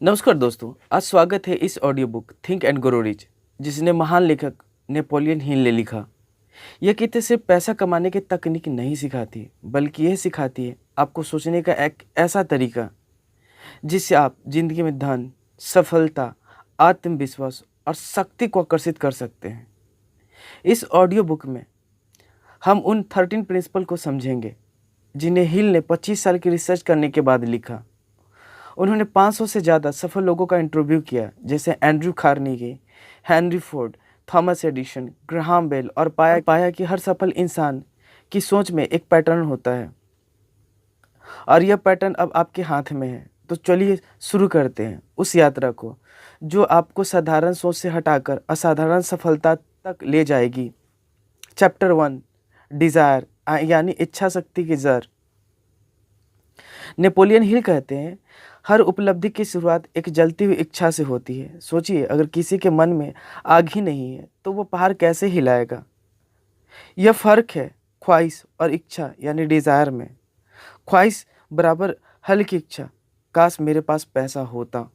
नमस्कार दोस्तों, आज स्वागत है इस audio book think and grow rich जिसने महान लेखक नेपोलियन हिल ने लिखा। यह किताब सिर्फ पैसा कमाने की तकनीक नहीं सिखाती, बल्कि यह सिखाती है आपको सोचने का एक ऐसा तरीका जिससे आप जिंदगी में धन, सफलता, आत्मविश्वास और शक्ति को आकर्षित कर सकते हैं। इस ऑडियो बुक में हम उन 13 प्रिंसिपल को समझेंगे जिन्हें हिल ने 25 साल की रिसर्च करने के बाद लिखा। उन्होंने 500 से ज़्यादा सफल लोगों का इंटरव्यू किया, जैसे Andrew Carnegie, Henry Ford, Thomas Edison, Graham Bell, और पाया कि हर सफल इंसान की सोच में एक पैटर्न होता है और यह पैटर्न अब आपके हाथ में है। तो चलिए शुरू करते हैं उस यात्रा को जो आपको साधारण सोच से हटाकर असाधारण सफलता तक ले जाएगी। चैप्टर 1, डिज़ायर यानी इच्छा शक्ति की जड़। नेपोलियन हिल कहते हैं, हर उपलब्धि की शुरुआत एक जलती हुई इच्छा से होती है। सोचिए, अगर किसी के मन में आग ही नहीं है तो वो पहाड़ कैसे हिलाएगा। यह फर्क है ख्वाहिश और इच्छा यानी डिज़ायर में। ख्वाहिश बराबर हल्की इच्छा, काश मेरे पास पैसा होता।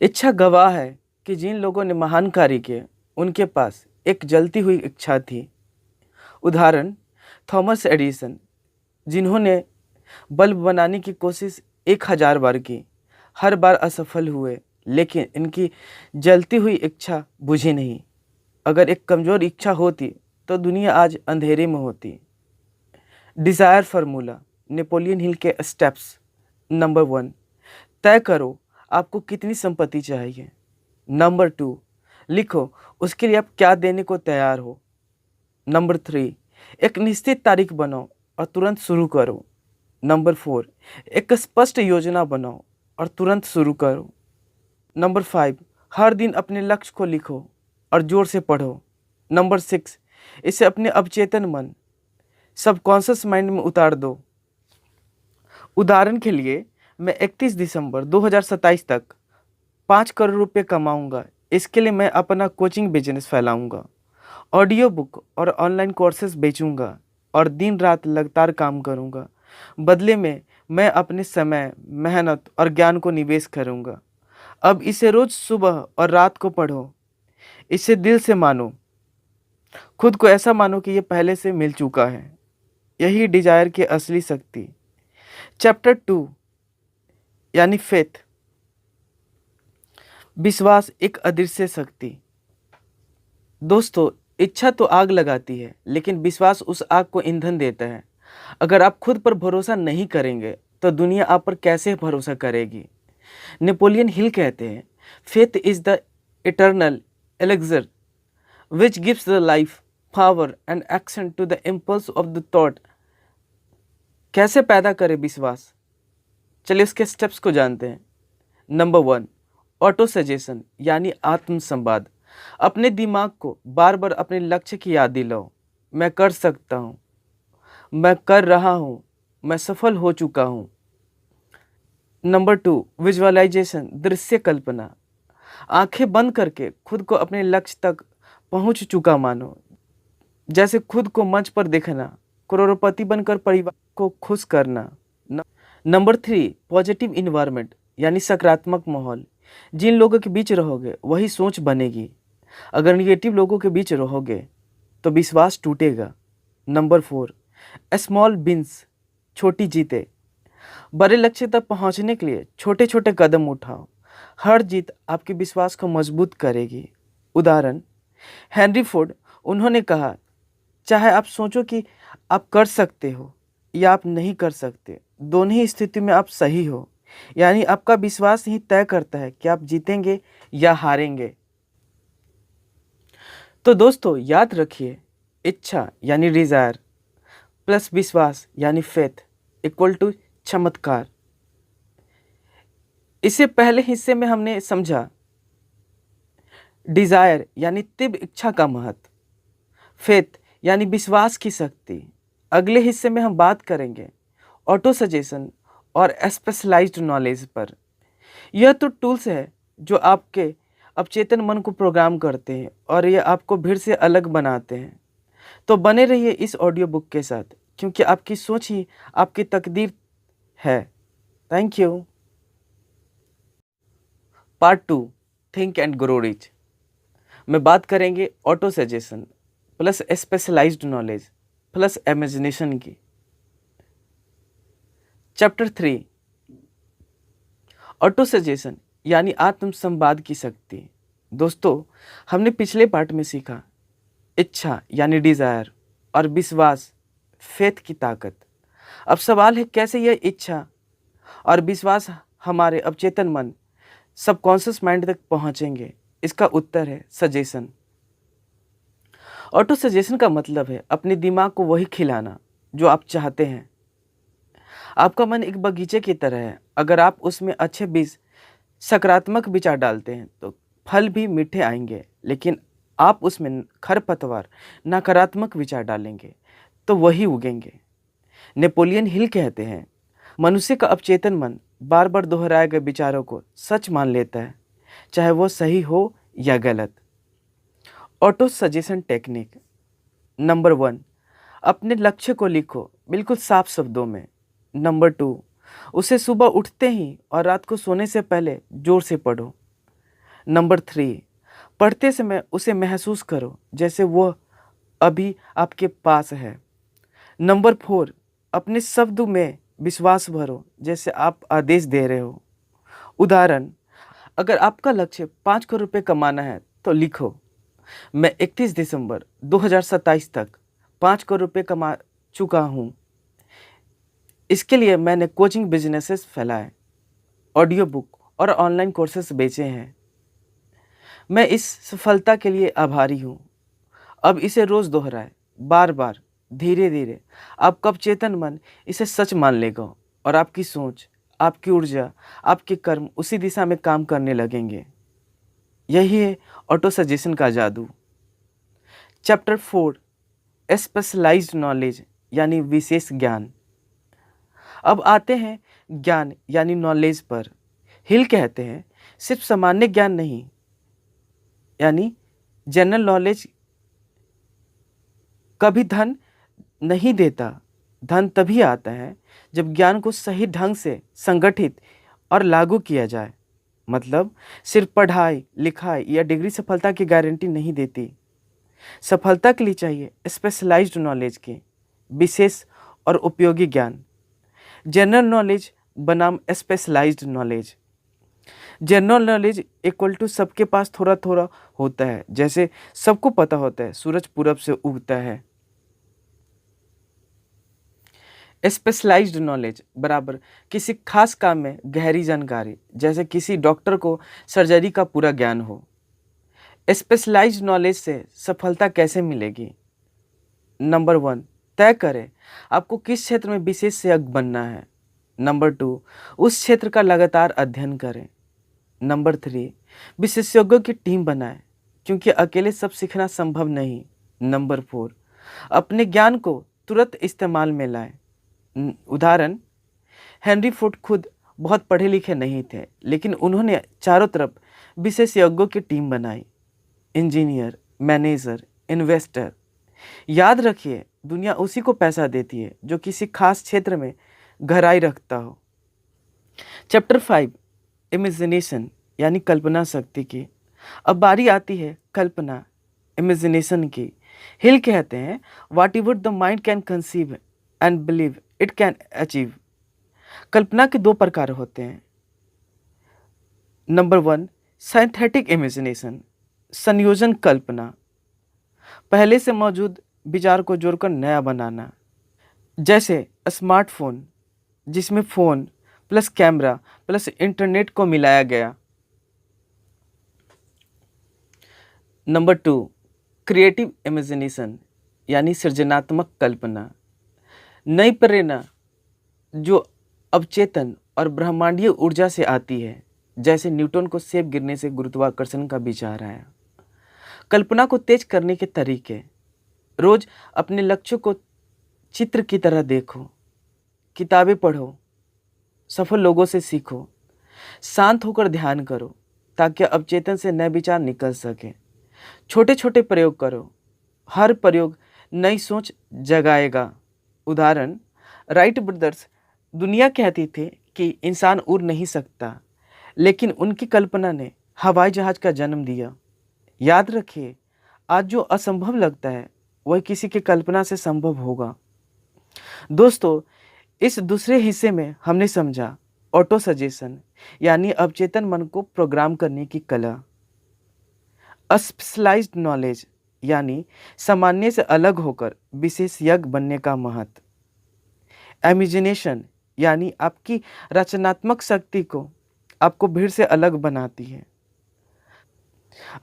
इच्छा गवाह है कि जिन लोगों ने महान कार्य किए उनके पास एक जलती हुई इच्छा थी। उदाहरण, थॉमस एडिसन, जिन्होंने बल्ब बनाने की कोशिश 1000 बार की, हर बार असफल हुए, लेकिन इनकी जलती हुई इच्छा बुझी नहीं। अगर एक कमज़ोर इच्छा होती तो दुनिया आज अंधेरे में होती। डिज़ायर फार्मूला, नेपोलियन हिल के स्टेप्स। नंबर 1, तय करो आपको कितनी संपत्ति चाहिए। नंबर 2, लिखो उसके लिए आप क्या देने को तैयार हो। नंबर 3, एक निश्चित तारीख बनाओ और तुरंत शुरू करो। नंबर 4, एक स्पष्ट योजना बनाओ और तुरंत शुरू करो। नंबर 5, हर दिन अपने लक्ष्य को लिखो और जोर से पढ़ो। नंबर 6, इसे अपने अवचेतन मन, सबकॉन्शियस माइंड में उतार दो। उदाहरण के लिए, मैं 31 दिसंबर 2027 तक 5 करोड़ रुपए कमाऊंगा। इसके लिए मैं अपना कोचिंग बिजनेस फैलाऊंगा, ऑडियो बुक और ऑनलाइन कोर्सेज बेचूंगा और दिन रात लगातार काम करूंगा। बदले में मैं अपने समय, मेहनत और ज्ञान को निवेश करूंगा। अब इसे रोज सुबह और रात को पढ़ो, इसे दिल से मानो, खुद को ऐसा मानो कि ये पहले से मिल चुका है। यही डिजायर की असली शक्ति। चैप्टर 2 यानी फेथ, विश्वास एक अदृश्य शक्ति। दोस्तों, इच्छा तो आग लगाती है, लेकिन विश्वास उस आग को ईंधन देता है। अगर आप खुद पर भरोसा नहीं करेंगे तो दुनिया आप पर कैसे भरोसा करेगी। नेपोलियन हिल कहते हैं, faith is the eternal elixir which gives the life, power and action to the impulse of the thought. कैसे पैदा करें विश्वास, चलिए उसके स्टेप्स को जानते हैं। नंबर 1, ऑटो सजेशन यानी आत्म संवाद। अपने दिमाग को बार बार अपने लक्ष्य की याद दिलाओ। मैं कर सकता हूँ, मैं कर रहा हूँ, मैं सफल हो चुका हूँ। नंबर 2, विजुअलाइजेशन, दृश्य कल्पना। आंखें बंद करके खुद को अपने लक्ष्य तक पहुँच चुका मानो, जैसे खुद को मंच पर देखना, करोड़पति बनकर परिवार को खुश करना। नंबर 3, पॉजिटिव इन्वायरमेंट यानी सकारात्मक माहौल। जिन लोगों के बीच रहोगे वही सोच बनेगी। अगर निगेटिव लोगों के बीच रहोगे तो विश्वास टूटेगा। नंबर 4, स्मॉल विंस, छोटी जीतें। बड़े लक्ष्य तक पहुंचने के लिए छोटे छोटे कदम उठाओ। हर जीत आपके विश्वास को मजबूत करेगी। उदाहरण, हेनरी फोर्ड, उन्होंने कहा, चाहे आप सोचो कि आप कर सकते हो या आप नहीं कर सकते, दोनों ही स्थिति में आप सही हो। यानी आपका विश्वास ही तय करता है कि आप जीतेंगे या हारेंगे। तो दोस्तों, याद रखिए, इच्छा यानी डिजायर प्लस विश्वास यानी फेथ इक्वल टू चमत्कार। इससे पहले हिस्से में हमने समझा डिजायर यानी तीव्र इच्छा का महत्व, फेथ यानी विश्वास की शक्ति। अगले हिस्से में हम बात करेंगे ऑटो सजेशन और स्पेशलाइज्ड नॉलेज पर। यह तो टूल्स है जो आपके अवचेतन मन को प्रोग्राम करते हैं और ये आपको भीड़ से अलग बनाते हैं। तो बने रहिए इस ऑडियो बुक के साथ, क्योंकि आपकी सोच ही आपकी तकदीर है। Thank you. Part 2, think and grow rich में बात करेंगे autosuggestion plus specialised knowledge plus imagination की। चैप्टर 3, ऑटो सजेशन यानी आत्म संवाद की शक्ति। दोस्तों, हमने पिछले पार्ट में सीखा इच्छा यानी डिजायर और विश्वास फेथ की ताकत। अब सवाल है कैसे यह इच्छा और विश्वास हमारे अवचेतन मन सबकॉन्शियस माइंड तक पहुंचेंगे। इसका उत्तर है सजेशन। ऑटो सजेशन का मतलब है अपने दिमाग को वही खिलाना जो आप चाहते हैं। आपका मन एक बगीचे की तरह है। अगर आप उसमें अच्छे बीज सकारात्मक विचार डालते हैं तो फल भी मीठे आएंगे, लेकिन आप उसमें खरपतवार नकारात्मक विचार डालेंगे तो वही उगेंगे। नेपोलियन हिल कहते हैं मनुष्य का अवचेतन मन बार बार दोहराए गए विचारों को सच मान लेता है, चाहे वो सही हो या गलत। ऑटो सजेशन टेक्निक नंबर 1, अपने लक्ष्य को लिखो बिल्कुल साफ शब्दों में। नंबर 2, उसे सुबह उठते ही और रात को सोने से पहले जोर से पढ़ो। नंबर 3, पढ़ते समय उसे महसूस करो जैसे वह अभी आपके पास है। नंबर 4, अपने शब्द में विश्वास भरो जैसे आप आदेश दे रहे हो। उदाहरण, अगर आपका लक्ष्य 5 करोड़ रुपये कमाना है तो लिखो, मैं 31 दिसंबर 2027 तक 5 करोड़ रुपये कमा चुका हूँ। इसके लिए मैंने कोचिंग बिजनेसेस फैलाए, ऑडियो बुक और ऑनलाइन कोर्सेस बेचे हैं। मैं इस सफलता के लिए आभारी हूँ। अब इसे रोज़ दोहराए, बार बार, धीरे धीरे आपका अवचेतन मन इसे सच मान लेगा और आपकी सोच, आपकी ऊर्जा, आपके कर्म उसी दिशा में काम करने लगेंगे। यही है ऑटो सजेशन का जादू। चैप्टर 4, स्पेशलाइज्ड नॉलेज यानी विशेष ज्ञान। अब आते हैं ज्ञान यानी नॉलेज पर। हिल कहते हैं सिर्फ सामान्य ज्ञान नहीं, यानी जनरल नॉलेज कभी धन नहीं देता। धन तभी आता है जब ज्ञान को सही ढंग से संगठित और लागू किया जाए। मतलब सिर्फ पढ़ाई लिखाई या डिग्री सफलता की गारंटी नहीं देती। सफलता के लिए चाहिए स्पेशलाइज्ड नॉलेज की, विशेष और उपयोगी ज्ञान। जनरल नॉलेज बनाम specialised knowledge. General knowledge equal to सबके पास थोड़ा थोड़ा होता है, जैसे सबको पता होता है सूरज पूरब से उगता है। स्पेशलाइज्ड नॉलेज बराबर किसी खास काम में गहरी जानकारी, जैसे किसी डॉक्टर को सर्जरी का पूरा ज्ञान हो। स्पेशलाइज्ड नॉलेज से सफलता कैसे मिलेगी? नंबर 1, तय करें आपको किस क्षेत्र में विशेषज्ञ बनना है। नंबर 2, उस क्षेत्र का लगातार अध्ययन करें। नंबर 3, विशेषज्ञों की टीम बनाएं, क्योंकि अकेले सब सीखना संभव नहीं। नंबर 4, अपने ज्ञान को तुरंत इस्तेमाल में लाएं। उदाहरण, हेनरी फोर्ड खुद बहुत पढ़े लिखे नहीं थे, लेकिन उन्होंने चारों तरफ विशेषज्ञों की टीम बनाई। Engineer, manager, investor. याद रखिए, दुनिया उसी को पैसा देती है जो किसी खास क्षेत्र में गहराई रखता हो। चैप्टर 5, इमेजिनेशन यानी कल्पना शक्ति की। अब बारी आती है कल्पना, इमेजिनेशन की। हिल कहते हैं whatever the mind can conceive and believe it can achieve. कल्पना के 2 प्रकार होते हैं। नंबर 1, सिंथेटिक इमेजिनेशन, संयोजन कल्पना। पहले से मौजूद विचार को जोड़कर नया बनाना, जैसे स्मार्टफोन जिसमें phone plus camera plus internet को मिलाया गया। नंबर 2, क्रिएटिव इमेजिनेशन यानी सृजनात्मक कल्पना। नई प्रेरणा जो अवचेतन और ब्रह्मांडीय ऊर्जा से आती है, जैसे न्यूटन को सेब गिरने से गुरुत्वाकर्षण का विचार आया। कल्पना को तेज करने के तरीके: रोज अपने लक्ष्य को चित्र की तरह देखो, किताबें पढ़ो, सफल लोगों से सीखो, शांत होकर ध्यान करो ताकि अवचेतन से नए विचार निकल सके। छोटे छोटे प्रयोग करो, हर प्रयोग नई सोच जगाएगा। उदाहरण, राइट ब्रदर्स दुनिया कहती थी कि इंसान उड़ नहीं सकता, लेकिन उनकी कल्पना ने हवाई जहाज का जन्म दिया। याद रखिए, आज जो असंभव लगता है वह किसी की कल्पना से संभव होगा। दोस्तों, इस दूसरे हिस्से में हमने समझा ऑटो सजेशन यानी अवचेतन मन को प्रोग्राम करने की कला, स्पेशलाइज्ड नॉलेज यानी सामान्य से अलग होकर विशेषज्ञ बनने का महत्व, इमेजिनेशन यानी आपकी रचनात्मक शक्ति को आपको भीड़ से अलग बनाती है।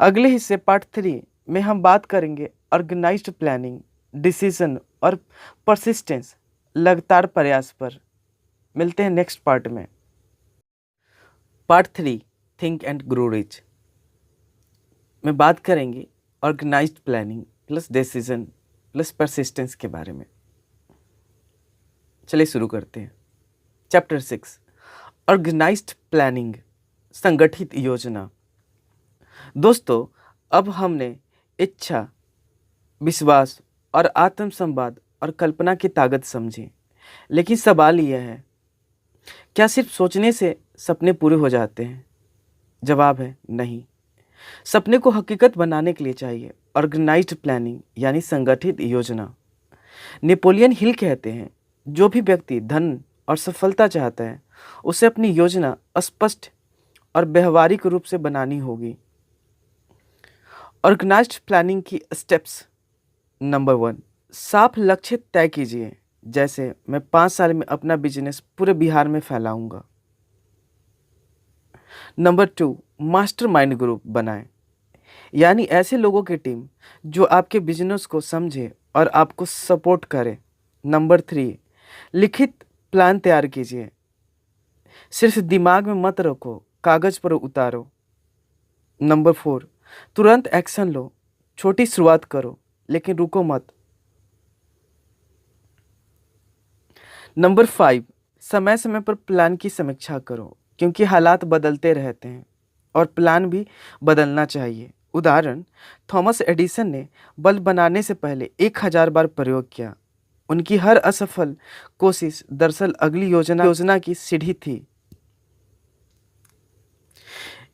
अगले हिस्से पार्ट 3 में हम बात करेंगे ऑर्गेनाइज्ड प्लानिंग, डिसीजन और परसिस्टेंस, लगातार प्रयास पर। मिलते हैं नेक्स्ट पार्ट में। Part 3 think and grow rich में बात करेंगे organised planning plus decision plus persistence के बारे में। चलिए शुरू करते हैं। चैप्टर 6 ऑर्गेनाइज्ड प्लानिंग, संगठित योजना। दोस्तों, अब हमने इच्छा, विश्वास और आत्म संवाद और कल्पना की ताकत समझी। लेकिन सवाल यह है, क्या सिर्फ सोचने से सपने पूरे हो जाते हैं? जवाब है नहीं। सपने को हकीकत बनाने के लिए चाहिए ऑर्गेनाइज्ड प्लानिंग यानी संगठित योजना। नेपोलियन हिल कहते हैं, जो भी व्यक्ति धन और सफलता चाहता है उसे अपनी योजना स्पष्ट और व्यवहारिक रूप से बनानी होगी। ऑर्गेनाइज्ड प्लानिंग की स्टेप्स। नंबर 1, साफ लक्ष्य तय कीजिए। जैसे मैं 5 साल में अपना बिजनेस पूरे बिहार में फैलाऊंगा। नंबर 2, मास्टरमाइंड ग्रुप बनाएं, यानी ऐसे लोगों की टीम जो आपके बिजनेस को समझे और आपको सपोर्ट करे। नंबर 3, लिखित प्लान तैयार कीजिए। सिर्फ दिमाग में मत रखो, कागज पर उतारो। नंबर 4, तुरंत एक्शन लो। छोटी शुरुआत करो लेकिन रुको मत। नंबर 5, समय समय पर प्लान की समीक्षा करो, क्योंकि हालात बदलते रहते हैं और प्लान भी बदलना चाहिए। उदाहरण, थॉमस एडिसन ने बल्ब बनाने से पहले 1000 बार प्रयोग किया। उनकी हर असफल कोशिश दरअसल अगली योजना की सीढ़ी थी।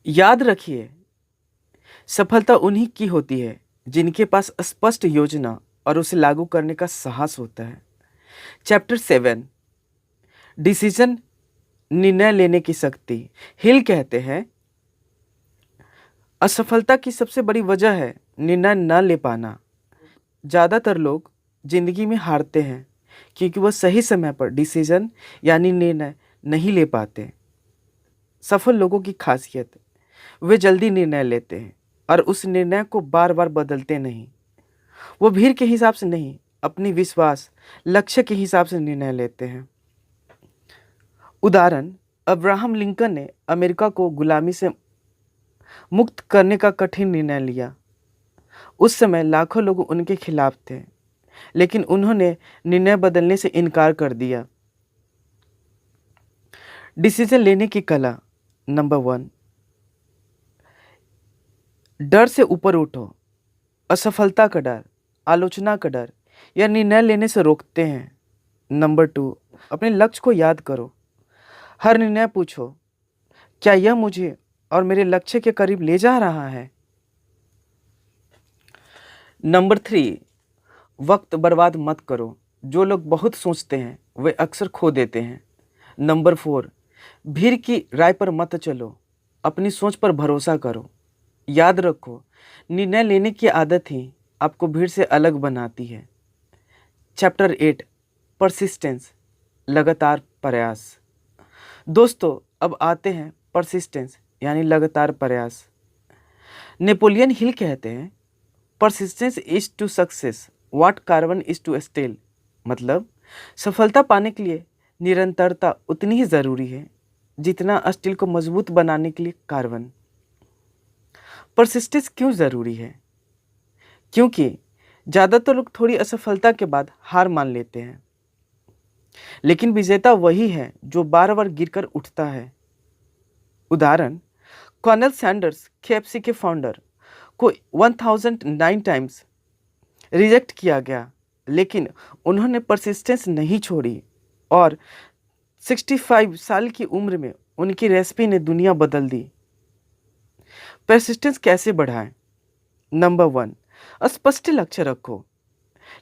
याद रखिए, सफलता उन्हीं की होती है जिनके पास स्पष्ट योजना और उसे लागू करने का साहस होता है। चैप्टर 7 डिसीजन, निर्णय लेने की शक्ति। हिल कहते हैं, असफलता की सबसे बड़ी वजह है निर्णय न ले पाना। ज़्यादातर लोग जिंदगी में हारते हैं क्योंकि वह सही समय पर डिसीजन यानी निर्णय नहीं ले पाते। सफल लोगों की खासियत, वे जल्दी निर्णय लेते हैं और उस निर्णय को बार बार बदलते नहीं। वो भीड़ के हिसाब से नहीं, अपनी विश्वास, लक्ष्य के हिसाब से निर्णय लेते हैं। उदाहरण, अब्राहम लिंकन ने अमेरिका को गुलामी से मुक्त करने का कठिन निर्णय लिया। उस समय लाखों लोग उनके खिलाफ थे, लेकिन उन्होंने निर्णय बदलने से इनकार कर दिया। डिसीजन लेने की कला। नंबर 1, डर से ऊपर उठो। असफलता का डर, आलोचना का डर या निर्णय लेने से रोकते हैं। नंबर 2, अपने लक्ष्य को याद करो। हर निर्णय पूछो, क्या यह मुझे और मेरे लक्ष्य के करीब ले जा रहा है? नंबर 3, वक्त बर्बाद मत करो। जो लोग बहुत सोचते हैं वे अक्सर खो देते हैं। नंबर 4, भीड़ की राय पर मत चलो, अपनी सोच पर भरोसा करो। याद रखो, निर्णय लेने की आदत ही आपको भीड़ से अलग बनाती है। चैप्टर 8 परसिस्टेंस, लगातार प्रयास। दोस्तों, अब आते हैं परसिस्टेंस यानी लगातार प्रयास। नेपोलियन हिल कहते हैं, persistence is to success what carbon is to steel. मतलब, सफलता पाने के लिए निरंतरता उतनी ही ज़रूरी है जितना स्टील को मजबूत बनाने के लिए कार्बन। परसिस्टेंस क्यों ज़रूरी है? क्योंकि ज़्यादातर लोग थोड़ी असफलता के बाद हार मान लेते हैं, लेकिन विजेता वही है जो बार बार गिरकर उठता है। उदाहरण, कर्नल सैंडर्स KFC के फाउंडर को 1009 टाइम्स रिजेक्ट किया गया, लेकिन उन्होंने परसिस्टेंस नहीं छोड़ी और 65 साल की उम्र में उनकी रेसिपी ने दुनिया बदल दी। परसिस्टेंस कैसे बढ़ाएं? नंबर 1, स्पष्ट लक्ष्य रखो।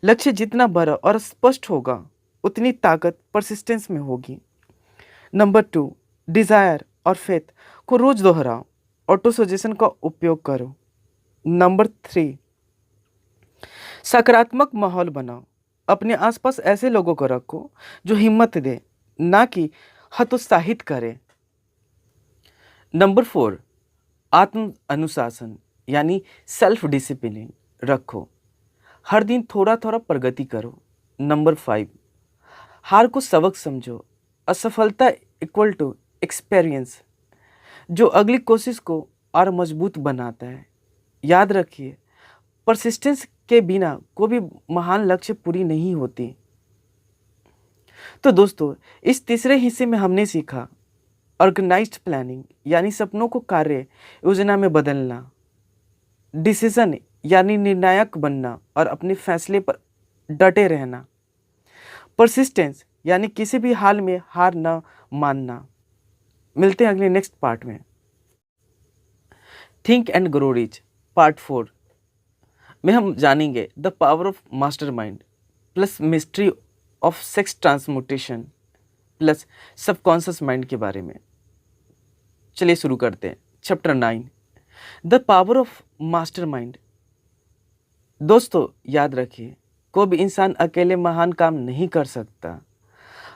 लक्ष्य जितना बड़ा और स्पष्ट होगा, उतनी ताकत परसिस्टेंस में होगी। नंबर 2, डिजायर और फेथ को रोज दोहराओ। ऑटो सजेशन का उपयोग करो। नंबर 3, सकारात्मक माहौल बनाओ। अपने आसपास ऐसे लोगों को रखो जो हिम्मत दे, ना कि हतोत्साहित करे। नंबर 4, आत्म अनुशासन यानी सेल्फ डिसिप्लिन रखो। हर दिन थोड़ा थोड़ा प्रगति करो। नंबर 5, हार को सबक समझो। असफलता इक्वल टू एक्सपीरियंस, जो अगली कोशिश को और मजबूत बनाता है। याद रखिए, परसिस्टेंस के बिना कोई भी महान लक्ष्य पूरी नहीं होती। तो दोस्तों, इस तीसरे हिस्से में हमने सीखा ऑर्गेनाइज्ड प्लानिंग यानी सपनों को कार्य योजना में बदलना, डिसीजन यानी निर्णायक बनना और अपने फैसले पर डटे रहना, परसिस्टेंस यानी किसी भी हाल में हार न मानना। मिलते हैं अगले नेक्स्ट पार्ट में। Think and grow rich part 4 में हम जानेंगे the power of mastermind plus mystery of sex transmutation plus subconscious mind के बारे में। चलिए शुरू करते हैं। Chapter 9, the power of mastermind. दोस्तों याद रखिए, कोई भी इंसान अकेले महान काम नहीं कर सकता।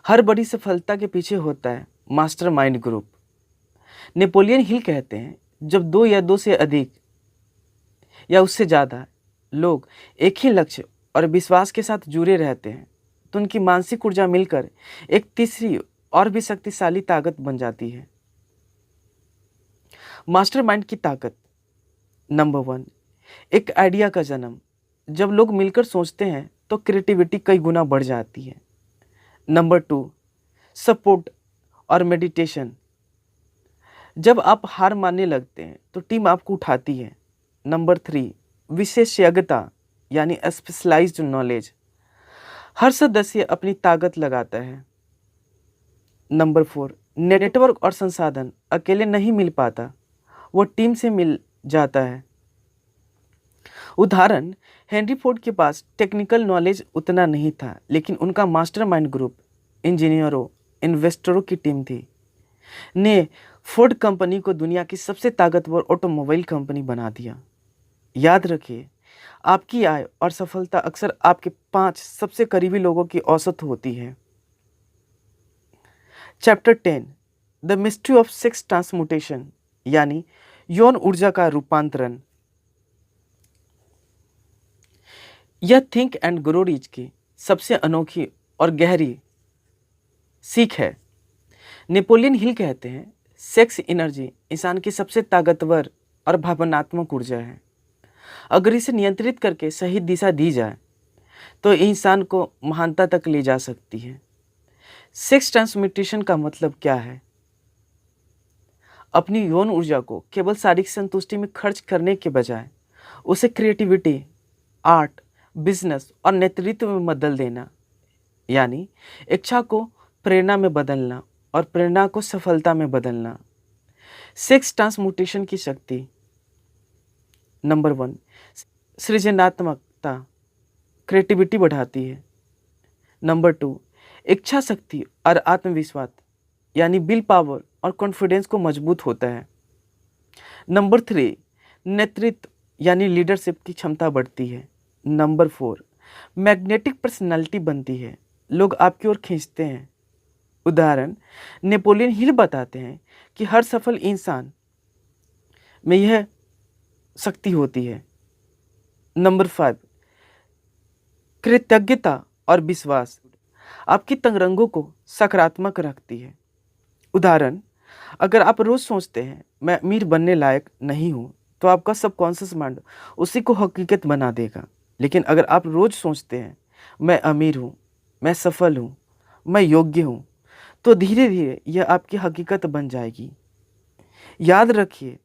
हर बड़ी सफलता के पीछे होता है मास्टरमाइंड ग्रुप। नेपोलियन हिल कहते हैं, जब 2 या 2 से अधिक या उससे ज़्यादा लोग एक ही लक्ष्य और विश्वास के साथ जुड़े रहते हैं, तो उनकी मानसिक ऊर्जा मिलकर एक तीसरी और भी शक्तिशाली ताकत बन जाती है। मास्टरमाइंड की ताकत। नंबर 1, एक आइडिया का जन्म। जब लोग मिलकर सोचते हैं तो क्रिएटिविटी कई गुना बढ़ जाती है। नंबर 2, सपोर्ट और मेडिटेशन। जब आप हार मानने लगते हैं तो टीम आपको उठाती है। नंबर 3, विशेषज्ञता यानी स्पेशलाइज्ड नॉलेज। हर सदस्य अपनी ताकत लगाता है। नंबर 4, नेटवर्क और संसाधन। अकेले नहीं मिल पाता, वो टीम से मिल जाता है। उदाहरण, हेनरी फोर्ड के पास टेक्निकल नॉलेज उतना नहीं था, लेकिन उनका मास्टरमाइंड ग्रुप इंजीनियरों, इन्वेस्टरों की टीम थी, ने फोर्ड कंपनी को दुनिया की सबसे ताकतवर ऑटोमोबाइल कंपनी बना दिया। याद रखिए, आपकी आय और सफलता अक्सर आपके 5 सबसे करीबी लोगों की औसत होती है। Chapter 10, the mystery of sex transmutation यानी यौन ऊर्जा का रूपांतरण। यह थिंक एंड ग्रो रिच की सबसे अनोखी और गहरी सीख है। नेपोलियन हिल कहते हैं, सेक्स एनर्जी इंसान की सबसे ताकतवर और भावनात्मक ऊर्जा है। अगर इसे नियंत्रित करके सही दिशा दी जाए तो इंसान को महानता तक ले जा सकती है। सेक्स ट्रांसम्यूटेशन का मतलब क्या है? अपनी यौन ऊर्जा को केवल शारीरिक संतुष्टि में खर्च करने के बजाय उसे क्रिएटिविटी, आर्ट, बिजनेस और नेतृत्व में बदल देना, यानी इच्छा को प्रेरणा में बदलना और प्रेरणा को सफलता में बदलना। सेक्स ट्रांसम्यूटेशन की शक्ति। नंबर 1, सृजनात्मकता, क्रिएटिविटी बढ़ाती है। नंबर 2, इच्छा शक्ति और आत्मविश्वास यानी विल पावर और कॉन्फिडेंस को मजबूत होता है। नंबर 3, नेतृत्व यानी लीडरशिप की क्षमता बढ़ती है। नंबर 4, मैग्नेटिक पर्सनालिटी बनती है, लोग आपकी ओर खींचते हैं। उदाहरण, नेपोलियन हिल बताते हैं कि हर सफल इंसान में यह शक्ति होती है। नंबर 5, कृतज्ञता और विश्वास आपकी तरंगों को सकारात्मक रखती है। उदाहरण, अगर आप रोज सोचते हैं मैं अमीर बनने लायक नहीं हूँ, तो आपका सबकॉन्शियस माइंड उसी को हकीकत बना देगा। लेकिन अगर आप रोज सोचते हैं मैं अमीर हूँ, मैं सफल हूँ, मैं योग्य हूँ, तो धीरे धीरे यह आपकी हकीकत बन जाएगी। याद रखिए,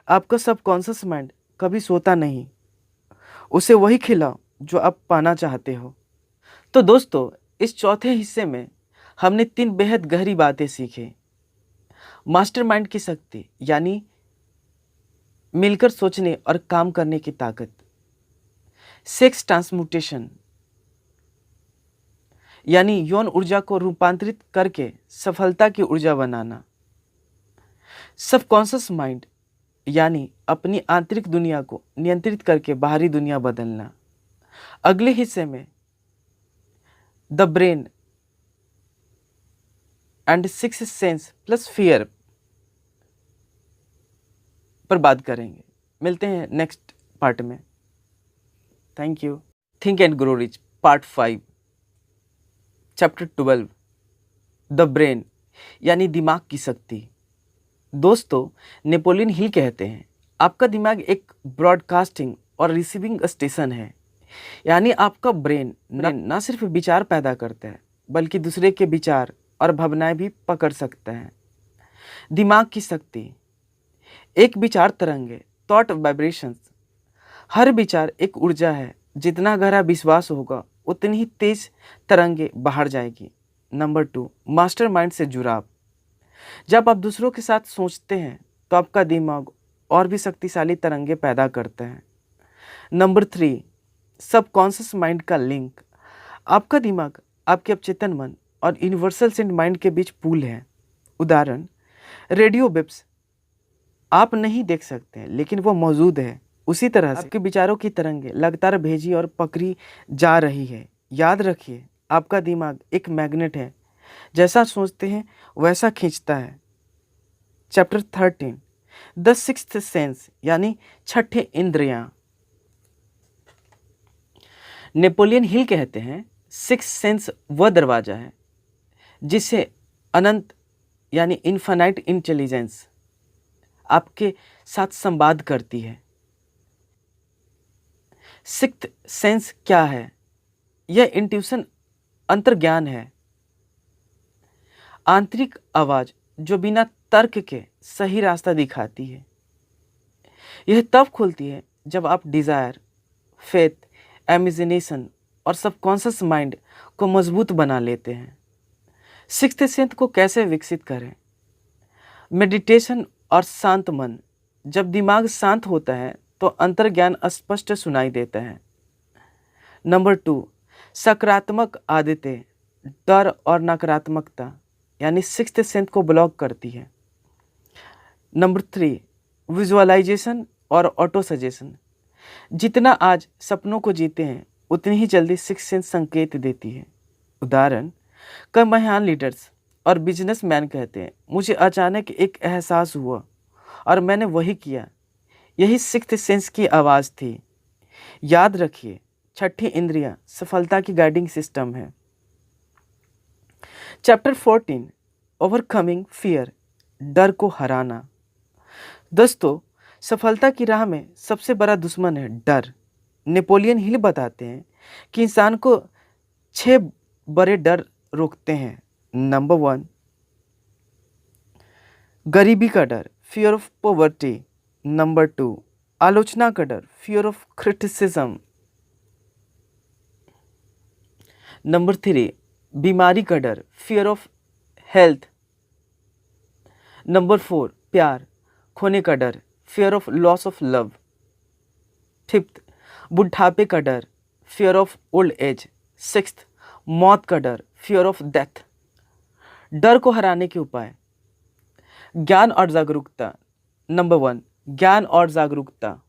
आपका सबकॉन्शियस माइंड कभी सोता नहीं, उसे वही खिलाओ जो आप पाना चाहते हो। तो दोस्तों, इस चौथे हिस्से में हमने 3 बेहद गहरी बातें सीखी। मास्टरमाइंड की शक्ति यानी मिलकर सोचने और काम करने की ताकत। सेक्स ट्रांसम्यूटेशन यानी यौन ऊर्जा को रूपांतरित करके सफलता की ऊर्जा बनाना। सबकॉन्शियस माइंड यानी अपनी आंतरिक दुनिया को नियंत्रित करके बाहरी दुनिया बदलना। अगले हिस्से में the brain and six sense plus fear पर बात करेंगे। मिलते हैं नेक्स्ट पार्ट में। Thank you. Think and grow rich part 5 chapter 12 the brain यानी दिमाग की शक्ति। दोस्तों, नेपोलियन हिल कहते हैं आपका दिमाग एक ब्रॉडकास्टिंग और रिसीविंग स्टेशन है। यानी आपका ब्रेन न सिर्फ विचार पैदा करता है बल्कि दूसरे के विचार और भावनाएं भी पकड़ सकता है। दिमाग की शक्ति। एक विचार तरंगे थॉट वाइब्रेशंस। हर विचार एक ऊर्जा है। जितना गहरा विश्वास होगा उतनी ही तेज तरंगे बाहर जाएगी। नंबर 2 मास्टरमाइंड से जुड़ाव। जब आप दूसरों के साथ सोचते हैं तो आपका दिमाग और भी शक्तिशाली तरंगे पैदा करता है। नंबर 3 सबकॉन्शियस माइंड का लिंक। आपका दिमाग आपके अवचेतन मन और यूनिवर्सल सेंट माइंड के बीच पुल है। उदाहरण रेडियो वेव्स आप नहीं देख सकते हैं लेकिन वो मौजूद है। उसी तरह से आपके विचारों की तरंगे लगातार भेजी और पकड़ी जा रही है। याद रखिए आपका दिमाग एक मैग्नेट है। जैसा सोचते हैं वैसा खींचता है। चैप्टर 13 द सिक्स्थ सेंस यानी छठे इंद्रियां। नेपोलियन हिल कहते हैं सिक्स सेंस वह दरवाजा है जिसे अनंत यानी इनफाइनाइट इंटेलिजेंस आपके साथ संवाद करती है। सिक्स्थ सेंस क्या है? यह इंट्यूशन अंतर्ज्ञान है, आंतरिक आवाज जो बिना तर्क के सही रास्ता दिखाती है। यह तब खुलती है जब आप डिजायर, फेथ, इमेजिनेशन और सबकॉन्शियस माइंड को मजबूत बना लेते हैं। सिक्स्थ सेंस को कैसे विकसित करें? मेडिटेशन और शांत मन। जब दिमाग शांत होता है तो अंतर्ज्ञान स्पष्ट सुनाई देता है। नंबर 2 सकारात्मक आदतें। डर और नकारात्मकता यानी सिक्स्थ सेंस को ब्लॉक करती है। नंबर 3 विजुअलाइजेशन और ऑटो सजेशन। जितना आज सपनों को जीते हैं उतनी ही जल्दी सिक्स्थ सेंस संकेत देती है। उदाहरण कई महान लीडर्स और बिजनेसमैन कहते हैं मुझे अचानक एक एहसास हुआ और मैंने वही किया। यही सिक्स्थ सेंस की आवाज़ थी। याद रखिए छठी इंद्रियां सफलता की गाइडिंग सिस्टम है। चैप्टर 14 ओवरकमिंग फियर डर को हराना। दोस्तों, सफलता की राह में सबसे बड़ा दुश्मन है डर। नेपोलियन हिल बताते हैं कि इंसान को 6 बड़े डर रोकते हैं। नंबर 1 गरीबी का डर, फियर ऑफ पॉवर्टी। नंबर 2 आलोचना का डर, फियर ऑफ क्रिटिसिज्म। नंबर 3 बीमारी का डर, फियर ऑफ हेल्थ। नंबर 4 प्यार खोने का डर, fear of loss of love. 5th बुढ़ापे का डर, fear of old age. 6th मौत का डर, फियर ऑफ डेथ। डर को हराने के उपाय। ज्ञान और जागरूकता। नंबर 1 ज्ञान और जागरूकता।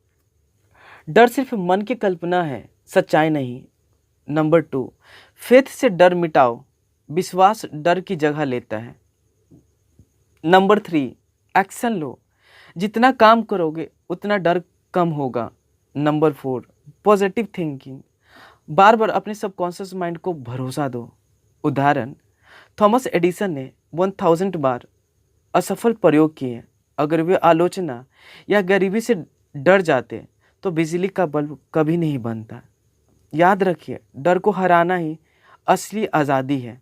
डर सिर्फ मन की कल्पना है, सच्चाई नहीं। नंबर 2 फेथ से डर मिटाओ। विश्वास डर की जगह लेता है। नंबर 3 एक्शन लो। जितना काम करोगे उतना डर कम होगा। Number 4 positive thinking. बार बार अपने सबकॉन्शियस माइंड को भरोसा दो। उदाहरण थॉमस एडिसन ने 1000 बार असफल प्रयोग किए। अगर वे आलोचना या गरीबी से डर जाते तो बिजली का बल्ब कभी नहीं बनता। याद रखिए डर को हराना ही असली आज़ादी है।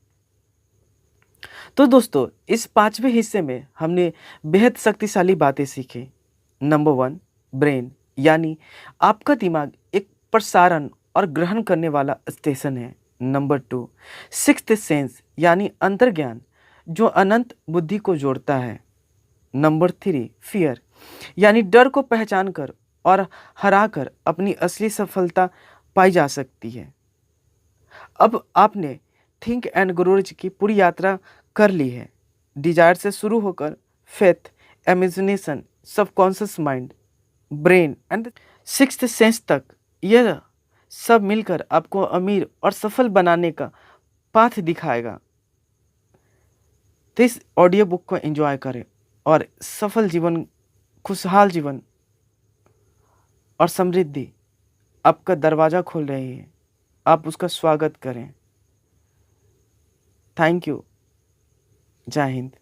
तो दोस्तों, इस 5वें हिस्से में हमने बेहद शक्तिशाली बातें सीखी। नंबर 1 ब्रेन यानी आपका दिमाग एक प्रसारण और ग्रहण करने वाला स्टेशन है। नंबर 2 सिक्स्थ सेंस यानी अंतर्ज्ञान जो अनंत बुद्धि को जोड़ता है। नंबर 3 फियर यानी डर को पहचान कर और हरा कर अपनी असली सफलता पाई जा सकती है। अब आपने थिंक एंड ग्रो रिच की पूरी यात्रा कर ली है। डिजायर से शुरू होकर faith, imagination, subconscious mind, brain and sixth sense तक, यह सब मिलकर आपको अमीर और सफल बनाने का पाथ दिखाएगा। तो इस ऑडियो बुक को एंजॉय करें और सफल जीवन, खुशहाल जीवन और समृद्धि आपका दरवाज़ा खोल रही है। आप उसका स्वागत करें। Thank you. जय हिंद।